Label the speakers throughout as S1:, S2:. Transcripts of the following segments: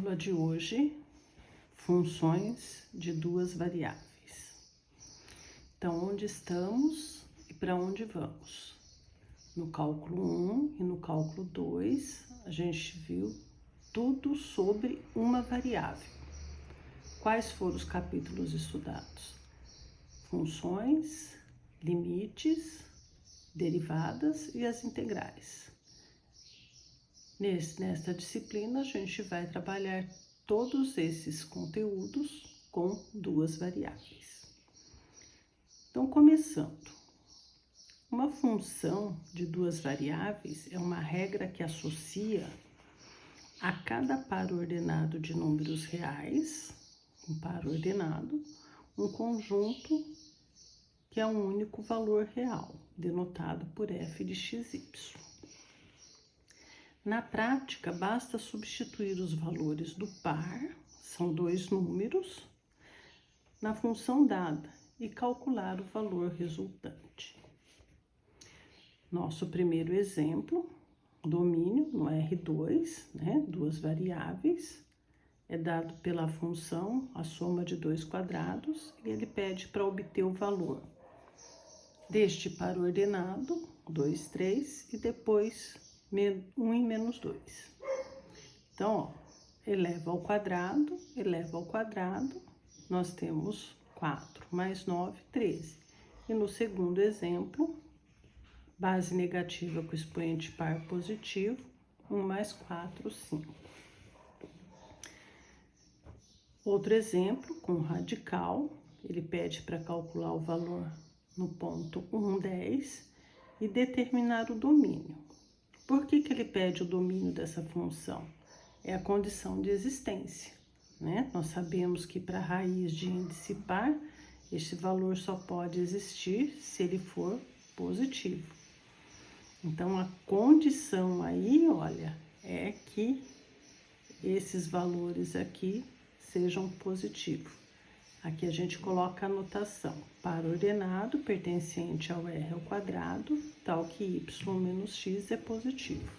S1: Aula de hoje, funções de duas variáveis. Então, onde estamos e para onde vamos? No cálculo 1 e no cálculo 2, a gente viu tudo sobre uma variável. Quais foram os capítulos estudados? Funções, limites, derivadas e as integrais. Nesta disciplina, a gente vai trabalhar todos esses conteúdos com duas variáveis. Então, começando. Uma função de duas variáveis é uma regra que associa a cada par ordenado de números reais, um par ordenado, um conjunto que é um único valor real, denotado por f de xy. Na prática, basta substituir os valores do par, são dois números, na função dada e calcular o valor resultante. Nosso primeiro exemplo, domínio no R2, duas variáveis, é dado pela função a soma de dois quadrados e ele pede para obter o valor deste par ordenado, 2, 3, e depois 1 e menos 2. Então, eleva ao quadrado, nós temos 4 mais 9, 13. E no segundo exemplo, base negativa com expoente par positivo, 1 mais 4, 5. Outro exemplo, com radical, ele pede para calcular o valor no ponto 1, 10 e determinar o domínio. Por que ele pede o domínio dessa função? É a condição de existência, Nós sabemos que para a raiz de índice par, este valor só pode existir se ele for positivo. Então, a condição aí, olha, é que esses valores aqui sejam positivos. Aqui a gente coloca a notação, par ordenado pertencente ao R ao quadrado, tal que y menos x é positivo,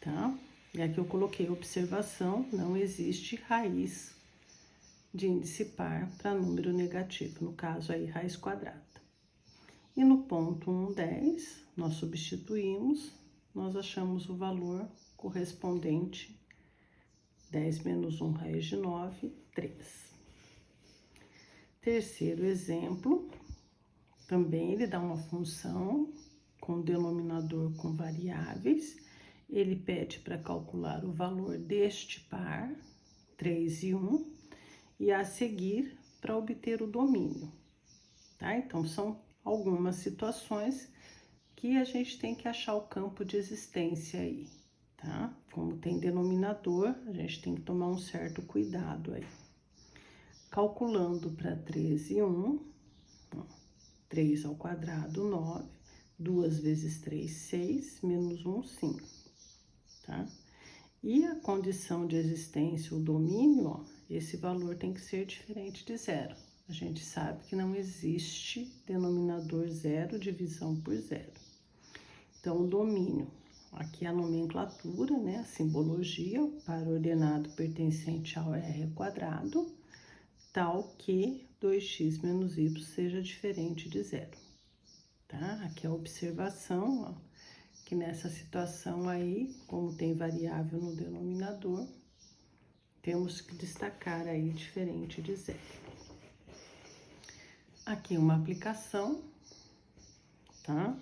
S1: tá? E aqui eu coloquei observação, não existe raiz de índice par para número negativo, no caso aí raiz quadrada. E no ponto 1, 10, nós substituímos, nós achamos o valor correspondente, 10 menos 1 raiz de 9, 3. Terceiro exemplo, também ele dá uma função com denominador com variáveis, ele pede para calcular o valor deste par, 3 e 1, e a seguir para obter o domínio, tá? Então, são algumas situações que a gente tem que achar o campo de existência aí, tá? Como tem denominador, a gente tem que tomar um certo cuidado aí. Calculando para 3 e 1, 3 ao quadrado, 9, 2 vezes 3, 6, menos 1, 5, tá? E a condição de existência, o domínio, esse valor tem que ser diferente de zero. A gente sabe que não existe denominador zero, divisão por zero. Então, o domínio, aqui a nomenclatura, a simbologia, o par ordenado pertencente ao R ao quadrado, tal que 2x menos y seja diferente de zero, tá? Aqui a observação, que nessa situação aí, como tem variável no denominador, temos que destacar aí diferente de zero. Aqui uma aplicação, tá?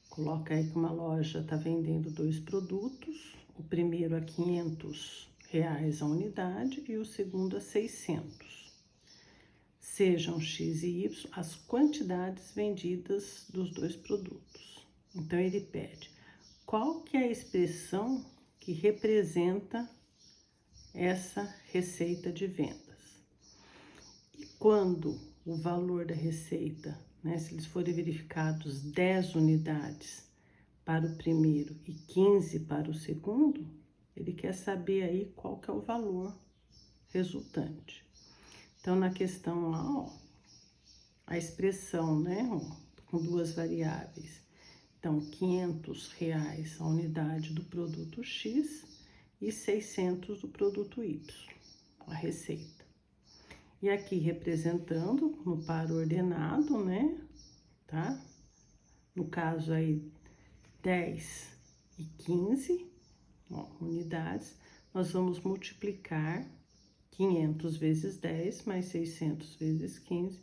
S1: Coloca aí que uma loja tá vendendo dois produtos, o primeiro a R$500 a unidade e o segundo a 600. Sejam x e y as quantidades vendidas dos dois produtos. Então, ele pede qual que é a expressão que representa essa receita de vendas. E quando o valor da receita, se eles forem verificados 10 unidades para o primeiro e 15 para o segundo, ele quer saber aí qual que é o valor resultante. Então, na questão lá, a expressão, com duas variáveis. Então, R$500 a unidade do produto X e 600 do produto Y, a receita. E aqui representando no par ordenado, né, tá? No caso aí, 10 e 15, ó, unidades, nós vamos multiplicar 500 vezes 10 mais 600 vezes 15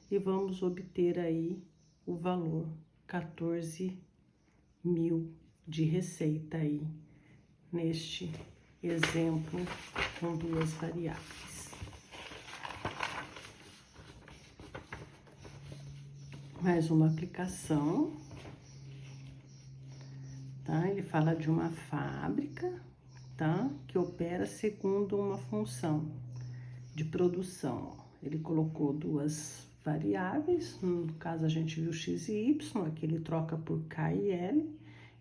S1: e vamos obter aí o valor 14.000 de receita aí, neste exemplo com duas variáveis. Mais uma aplicação, tá? Ele fala de uma fábrica, tá? Que opera segundo uma função de produção. Ele colocou duas variáveis, no caso a gente viu x e y, aqui ele troca por k e l,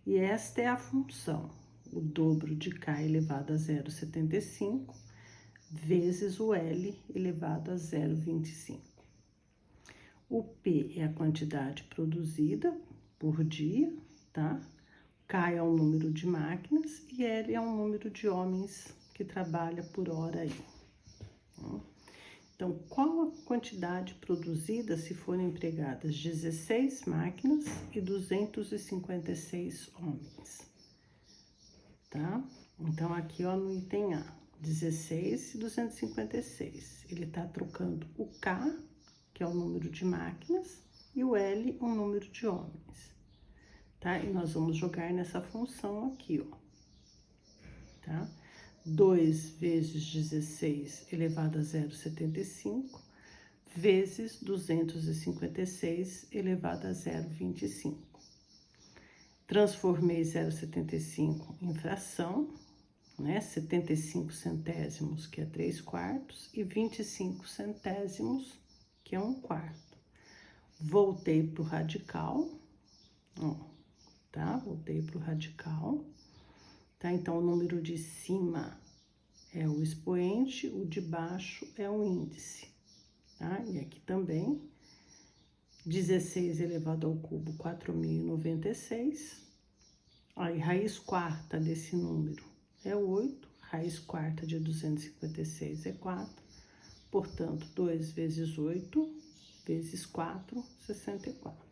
S1: e esta é a função, o dobro de k elevado a 0,75 vezes o l elevado a 0,25. O P é a quantidade produzida por dia, tá? K é o número de máquinas e L é o número de homens que trabalha por hora aí. Então, qual a quantidade produzida se forem empregadas 16 máquinas e 256 homens, tá? Então, aqui, ó, no item A, 16 e 256. Ele tá trocando o K, que é o número de máquinas, e o L, o número de homens, tá? E nós vamos jogar nessa função aqui, ó, tá? 2 vezes 16 elevado a 0,75 vezes 256 elevado a 0,25. Transformei 0,75 em fração, né? 75 centésimos, que é 3/4, e 25 centésimos, que é 1/4. Voltei pro radical, ó, tá? Voltei pro radical, tá? Então, o número de cima é o expoente, o de baixo é o índice, tá? E aqui também, 16 elevado ao cubo, 4.096. Aí, raiz quarta desse número é 8, raiz quarta de 256 é 4. Portanto, 2 vezes 8 vezes 4, 64.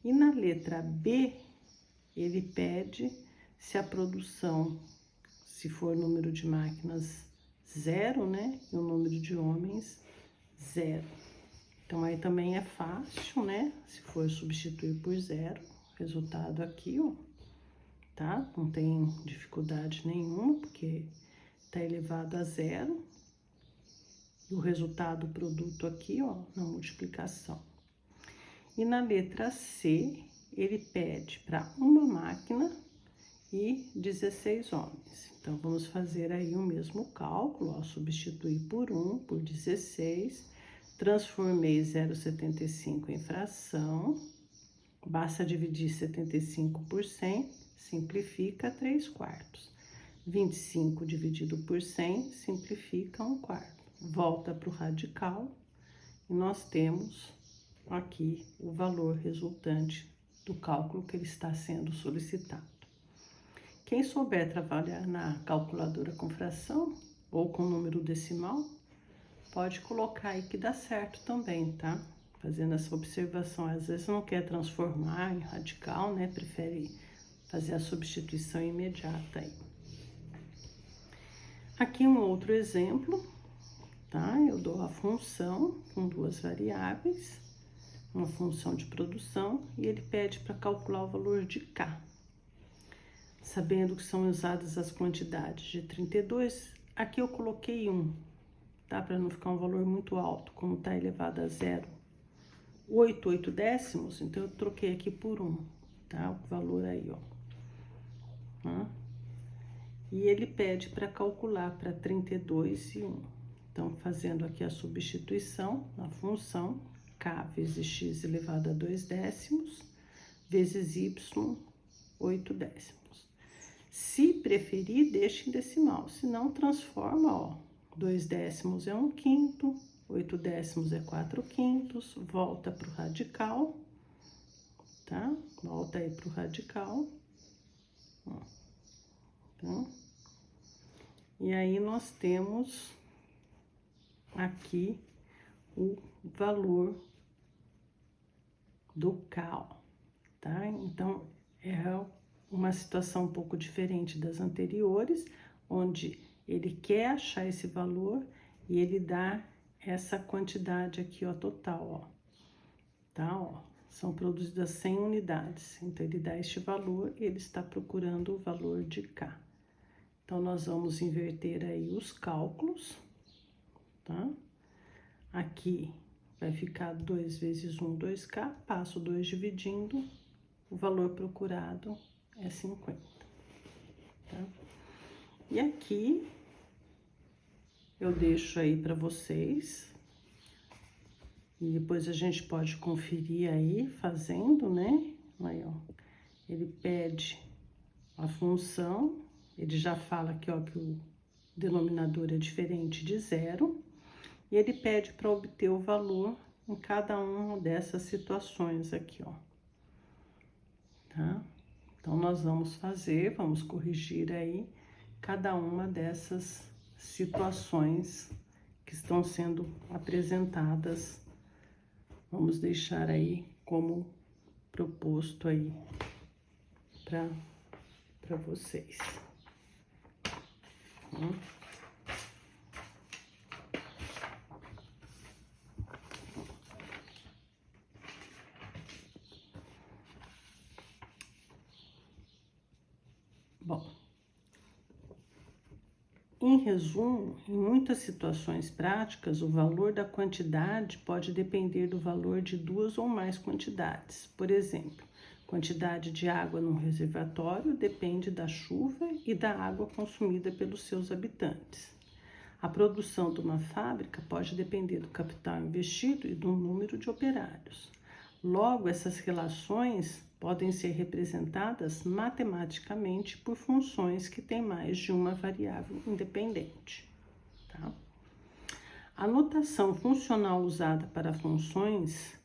S1: E na letra B, ele pede se a produção, se for número de máquinas 0, né? E o número de homens 0. Então, aí também é fácil, né? Se for substituir por 0, resultado aqui, ó, tá? Não tem dificuldade nenhuma, porque tá elevado a 0. E o resultado do produto aqui, ó, na multiplicação. E na letra C, ele pede para uma máquina e 16 homens. Então, vamos fazer aí o mesmo cálculo, ó, substituir por 1, por 16, transformei 0,75 em fração, basta dividir 75 por 100, simplifica 3/4. 25 dividido por 100, simplifica 1/4. Volta para o radical e nós temos aqui o valor resultante do cálculo que ele está sendo solicitado. Quem souber trabalhar na calculadora com fração ou com número decimal, pode colocar aí que dá certo também, tá? Fazendo essa observação, às vezes não quer transformar em radical, né? Prefere fazer a substituição imediata aí. Aqui um outro exemplo, tá? Eu dou a função com duas variáveis, uma função de produção, e ele pede para calcular o valor de K. Sabendo que são usadas as quantidades de 32, aqui eu coloquei 1, tá? Para não ficar um valor muito alto, como tá elevado a 0,88 décimos, então eu troquei aqui por 1, tá? O valor aí, ó. Tá? E ele pede para calcular para 32 e 1. Então, fazendo aqui a substituição na função, K vezes X elevado a 2 décimos, vezes Y, 8 décimos. Se preferir, deixa em decimal, se não, transforma, ó, 2 décimos é 1/5, 8 décimos é 4/5, volta pro radical, tá? Volta aí pro radical, ó, tá? E aí, nós temos aqui o valor do K, tá? Então, é uma situação um pouco diferente das anteriores, onde ele quer achar esse valor e ele dá essa quantidade aqui, ó, total, ó. Tá, ó, são produzidas 100 unidades, então ele dá este valor e ele está procurando o valor de K. Então, nós vamos inverter aí os cálculos, tá? Aqui vai ficar 2 vezes 1, 2K, passo 2 dividindo, o valor procurado é 50, tá? E aqui, eu deixo aí para vocês, e depois a gente pode conferir aí, fazendo, né? Aí, ó, ele pede a função, ele já fala aqui, ó, que o denominador é diferente de zero, e ele pede para obter o valor em cada uma dessas situações aqui, ó. Tá? Então, nós vamos corrigir aí cada uma dessas situações que estão sendo apresentadas. Vamos deixar aí como proposto aí para vocês. Bom, em resumo, em muitas situações práticas, o valor da quantidade pode depender do valor de duas ou mais quantidades. Por exemplo, quantidade de água num reservatório depende da chuva e da água consumida pelos seus habitantes. A produção de uma fábrica pode depender do capital investido e do número de operários. Logo, essas relações podem ser representadas matematicamente por funções que têm mais de uma variável independente, tá? A notação funcional usada para funções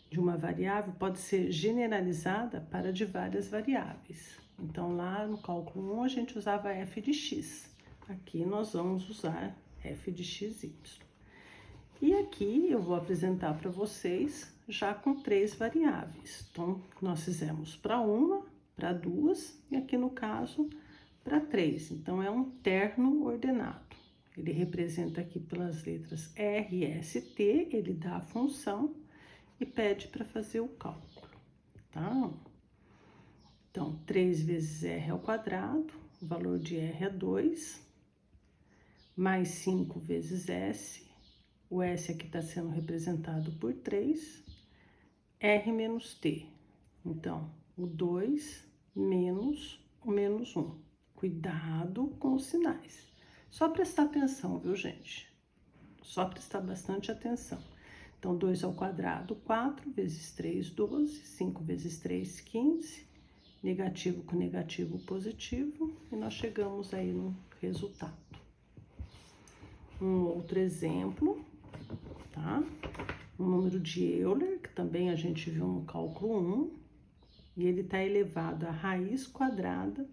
S1: de uma variável pode ser generalizada para de várias variáveis. Então, lá no cálculo 1, a gente usava f de x. Aqui, nós vamos usar f de xy. E aqui, eu vou apresentar para vocês já com 3 variáveis. Então, nós fizemos para uma, para duas, e aqui no caso, para 3. Então, é um terno ordenado. Ele representa aqui pelas letras R e ST, ele dá a função e pede para fazer o cálculo, tá? Então, 3 vezes R ao quadrado, o valor de R é 2, mais 5 vezes S, o S aqui está sendo representado por 3, R menos T. Então, o 2 menos o menos 1. Cuidado com os sinais. Só prestar atenção, viu, gente? Só prestar bastante atenção. Então, 2 ao quadrado, 4, vezes 3, 12, 5 vezes 3, 15, negativo com negativo, positivo, e nós chegamos aí no resultado. Um outro exemplo, tá? O número de Euler, que também a gente viu no cálculo 1, e ele está elevado à raiz quadrada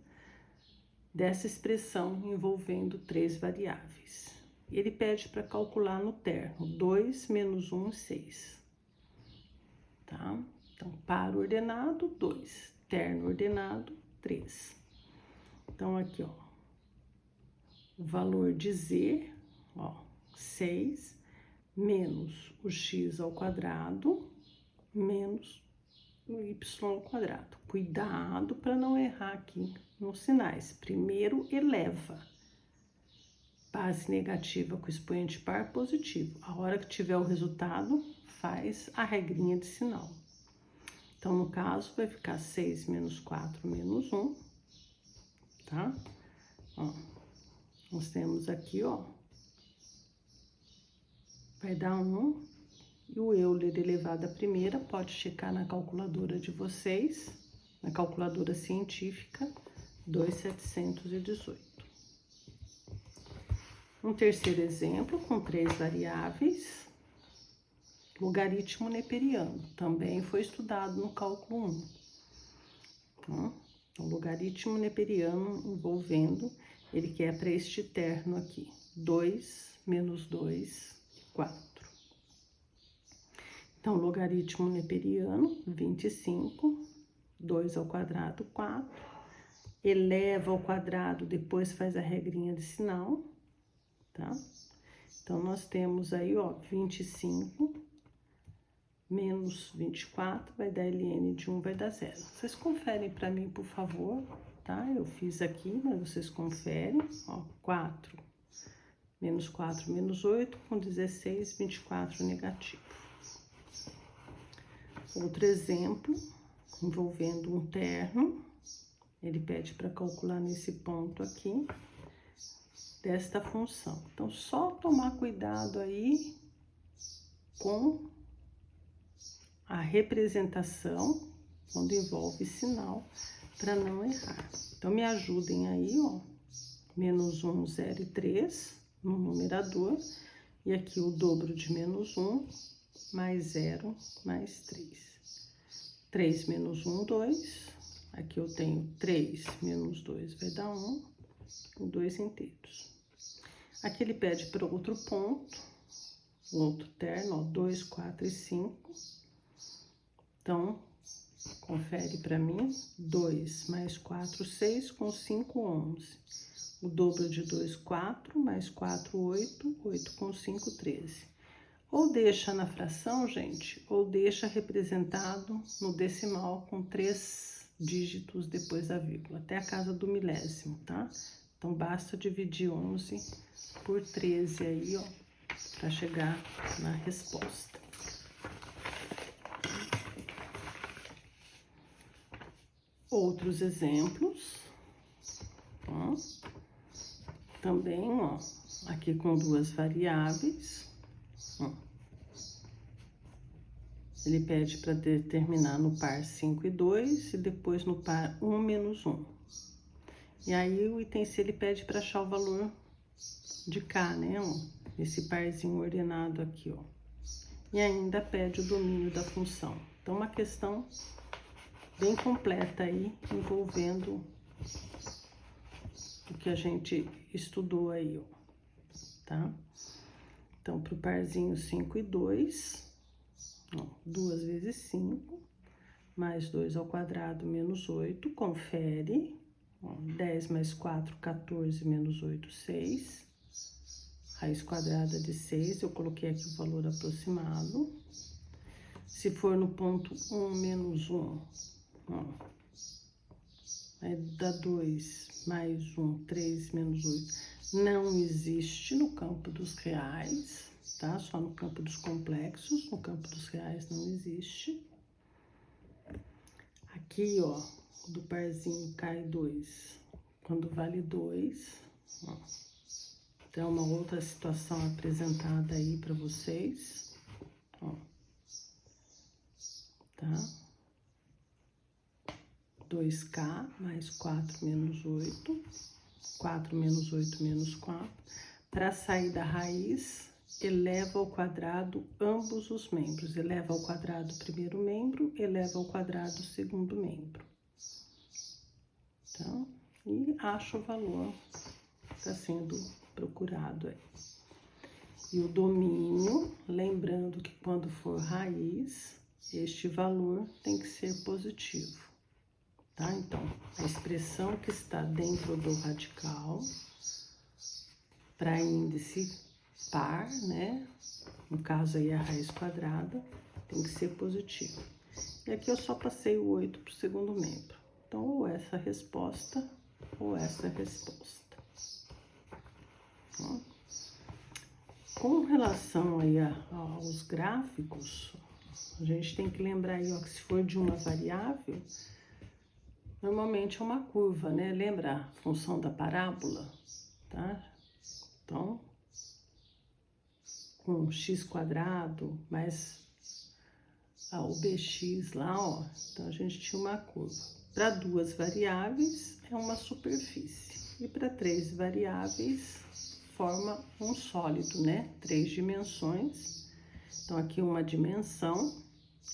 S1: dessa expressão envolvendo 3 variáveis. Ele pede para calcular no terno 2 menos 1, 6. Tá? Então, par ordenado, 2. Terno ordenado, 3. Então, aqui, ó, o valor de Z, ó, 6, menos o x ao quadrado, menos o y ao quadrado. Cuidado para não errar aqui nos sinais. Primeiro, eleva. Base negativa com expoente par positivo. A hora que tiver o resultado, faz a regrinha de sinal. Então, no caso, vai ficar 6 menos 4 menos 1, tá? Ó, nós temos aqui, ó, vai dar 1, e o Euler elevado à primeira, pode checar na calculadora de vocês, na calculadora científica, 2.718. Um terceiro exemplo, com 3 variáveis, logaritmo neperiano, também foi estudado no cálculo 1. Então, o logaritmo neperiano envolvendo Ele quer para este terno aqui. 2 menos 2, 4. Então, logaritmo neperiano, 25. 2 ao quadrado, 4. Eleva ao quadrado, depois faz a regrinha de sinal, tá? Então, nós temos aí, ó, 25 menos 24, vai dar ln de 1, vai dar 0. Vocês conferem para mim, por favor, tá? Eu fiz aqui, mas vocês conferem, ó, 4 menos 4 menos 8, com 16, 24 negativo. Outro exemplo, envolvendo um terno, ele pede para calcular nesse ponto aqui, desta função. Então, só tomar cuidado aí com a representação, quando envolve sinal, para não errar. Então, me ajudem aí, ó, menos 1, 0 e 3 no numerador, e aqui o dobro de menos 1, mais 0, mais 3. 3 menos 1, 2. Aqui eu tenho 3 menos 2 vai dar 1, com 2 inteiros. Aqui ele pede para outro ponto, outro terno, ó, 2, 4 e 5. Então, confere para mim, 2 mais 4, 6, com 5, 11. O dobro de 2, 4, mais 4, 8, 8 com 5, 13. Ou deixa na fração, gente, ou deixa representado no decimal com 3 dígitos depois da vírgula, até a casa do milésimo, tá? Então, basta dividir 11 por 13 aí, ó, para chegar na resposta. Outros exemplos, ó, também, ó, aqui com duas variáveis, ó. Ele pede para determinar no par 5 e 2 e depois no par 1 menos 1. E aí o item C ele pede para achar o valor de K, né, ó, esse parzinho ordenado aqui, ó. E ainda pede o domínio da função. Então, uma questão bem completa aí, envolvendo o que a gente estudou aí, ó, tá? Então, pro parzinho 5 e 2, ó, 2 vezes 5, mais 2 ao quadrado menos 8, confere, ó, 10 mais 4, 14, menos 8, 6, raiz quadrada de 6, eu coloquei aqui o valor aproximado. Se for no ponto 1 menos 1, ó, vai dar 2 mais 1, 3 menos 8. Não existe no campo dos reais, tá? Só no campo dos complexos, no campo dos reais não existe. Aqui, ó, do parzinho cai 2, quando vale 2, ó. Tem uma outra situação apresentada aí para vocês, ó, tá? 2K mais 4 menos 8, 4 menos 8 menos 4. Para sair da raiz, eleva ao quadrado ambos os membros. Eleva ao quadrado o primeiro membro, eleva ao quadrado o segundo membro. Então, e acha o valor que está sendo procurado aí. E o domínio, lembrando que quando for raiz, este valor tem que ser positivo, tá? Então, a expressão que está dentro do radical, para índice par, né? No caso aí a raiz quadrada, tem que ser positivo. E aqui eu só passei o 8 para o segundo membro. Então, ou essa resposta, ou essa resposta. Ó. Com relação aí aos gráficos, a gente tem que lembrar aí, ó, que se for de uma variável, normalmente é uma curva, né? Lembra a função da parábola, tá? Então, com x quadrado mais o bx lá, ó, então a gente tinha uma curva. Para duas variáveis, é uma superfície. E para três variáveis, forma um sólido, né? 3 dimensões. Então, aqui uma dimensão,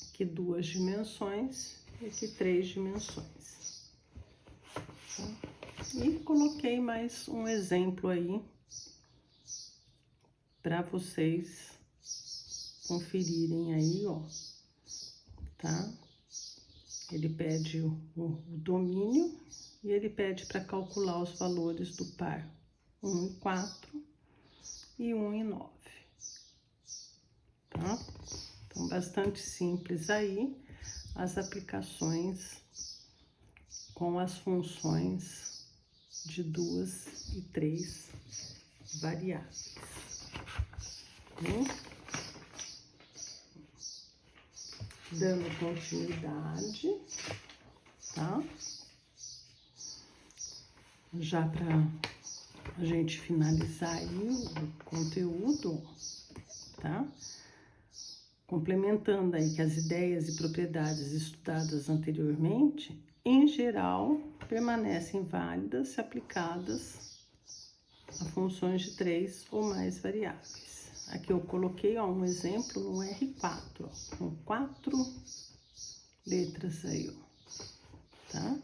S1: aqui 2 dimensões e aqui 3 dimensões. Tá? E coloquei mais um exemplo aí para vocês conferirem aí, ó, tá? Ele pede o domínio e ele pede para calcular os valores do par 1 e 4 e 1 e 9, tá? Então, bastante simples aí as aplicações com as funções de 2 e 3 variáveis. Dando continuidade, tá? Já para a gente finalizar aí o conteúdo, tá? Complementando aí que as ideias e propriedades estudadas anteriormente, em geral, permanecem válidas se aplicadas a funções de 3 ou mais variáveis. Aqui eu coloquei, ó, um exemplo no R4, ó, com 4 letras aí, ó, tá?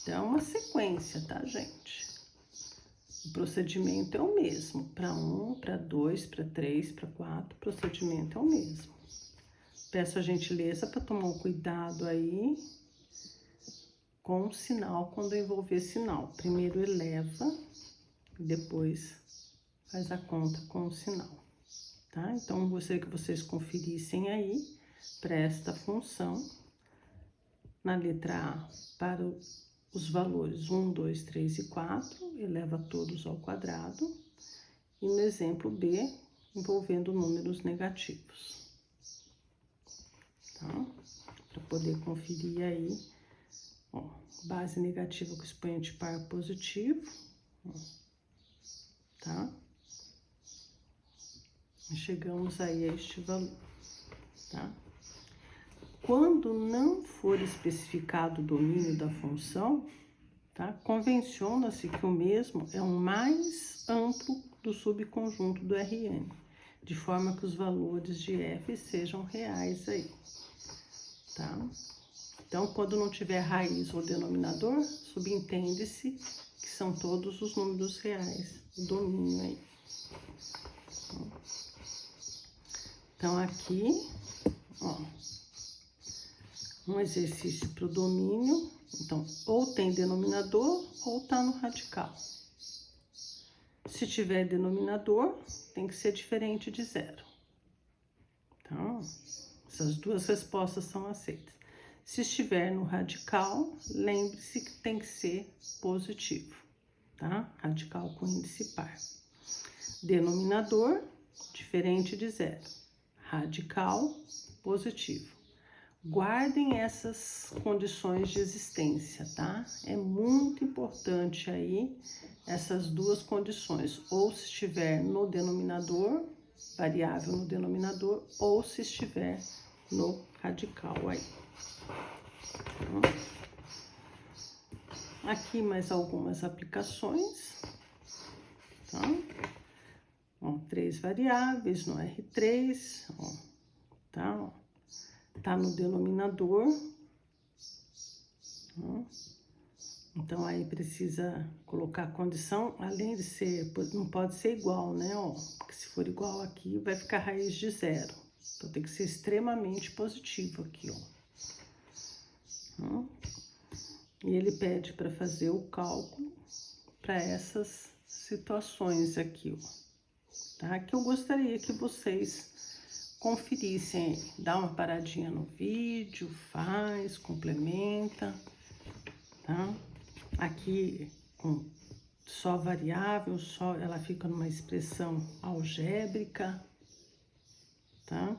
S1: Então, é uma sequência, tá, gente? O procedimento é o mesmo, para 1, para 2, para 3, para 4, o procedimento é o mesmo. Peço a gentileza para tomar um cuidado aí com o sinal, quando envolver sinal. Primeiro eleva, depois faz a conta com o sinal, tá? Então, gostaria que vocês conferissem aí para esta função, na letra A, para os valores 1, 2, 3 e 4, eleva todos ao quadrado, e no exemplo B, envolvendo números negativos, tá? Para poder conferir aí, ó, base negativa com expoente par positivo, ó, tá? E chegamos aí a este valor, tá? Quando não for especificado o domínio da função, tá? Convenciona-se que o mesmo é o mais amplo do subconjunto do Rn, de forma que os valores de f sejam reais aí, tá? Então, quando não tiver raiz ou denominador, subentende-se que são todos os números reais, o domínio aí. Então, aqui, ó, um exercício para o domínio. Então, ou tem denominador ou tá no radical. Se tiver denominador, tem que ser diferente de zero. Então, essas duas respostas são aceitas. Se estiver no radical, lembre-se que tem que ser positivo, tá? Radical com índice par. Denominador, diferente de zero. Radical, positivo. Guardem essas condições de existência, tá? É muito importante aí essas duas condições, ou se estiver no denominador, variável no denominador, ou se estiver no radical aí. Aqui mais algumas aplicações, tá? Ó, 3 variáveis no R3, ó, tá? Ó, tá no denominador, ó. Então, aí precisa colocar a condição, além de ser, não pode ser igual, né, ó, porque se for igual aqui, vai ficar raiz de zero. Então, tem que ser extremamente positivo aqui, ó. E ele pede para fazer o cálculo para essas situações aqui, ó, tá? Que eu gostaria que vocês conferissem aí. Dá uma paradinha no vídeo, faz, complementa, tá? Aqui, com só variável, só ela fica numa expressão algébrica, tá?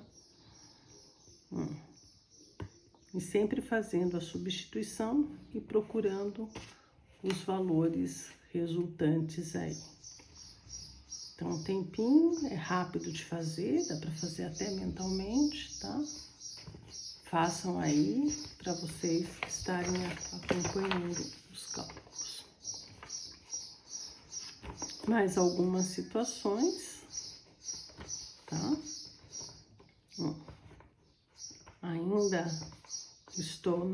S1: E sempre fazendo a substituição e procurando os valores resultantes aí. Então, um tempinho, é rápido de fazer, dá para fazer até mentalmente, tá? Façam aí para vocês estarem acompanhando os cálculos. Mais algumas situações, tá? Ainda estou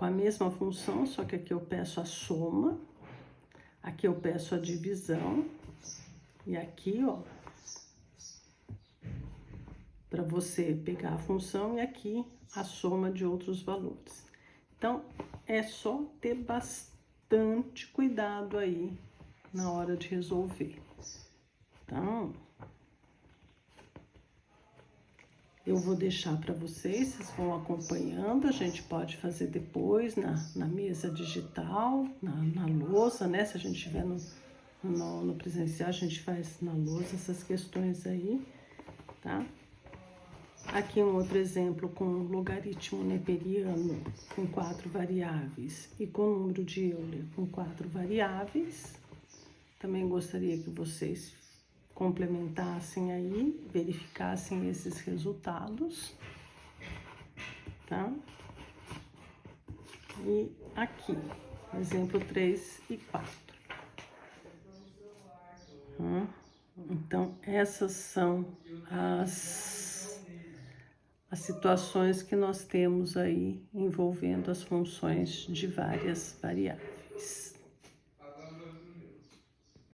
S1: com a mesma função, só que aqui eu peço a soma, aqui eu peço a divisão, e aqui, ó, para você pegar a função, e aqui a soma de outros valores. Então, é só ter bastante cuidado aí na hora de resolver. Então, eu vou deixar para vocês vão acompanhando, a gente pode fazer depois na mesa digital, na lousa, né? Se a gente estiver no presencial, a gente faz na lousa essas questões aí, tá? Aqui um outro exemplo com logaritmo neperiano com 4 variáveis e com número de Euler com 4 variáveis. Também gostaria que vocês complementassem aí, verificassem esses resultados, tá? E aqui, exemplo 3 e 4. Então, essas são as situações que nós temos aí envolvendo as funções de várias variáveis.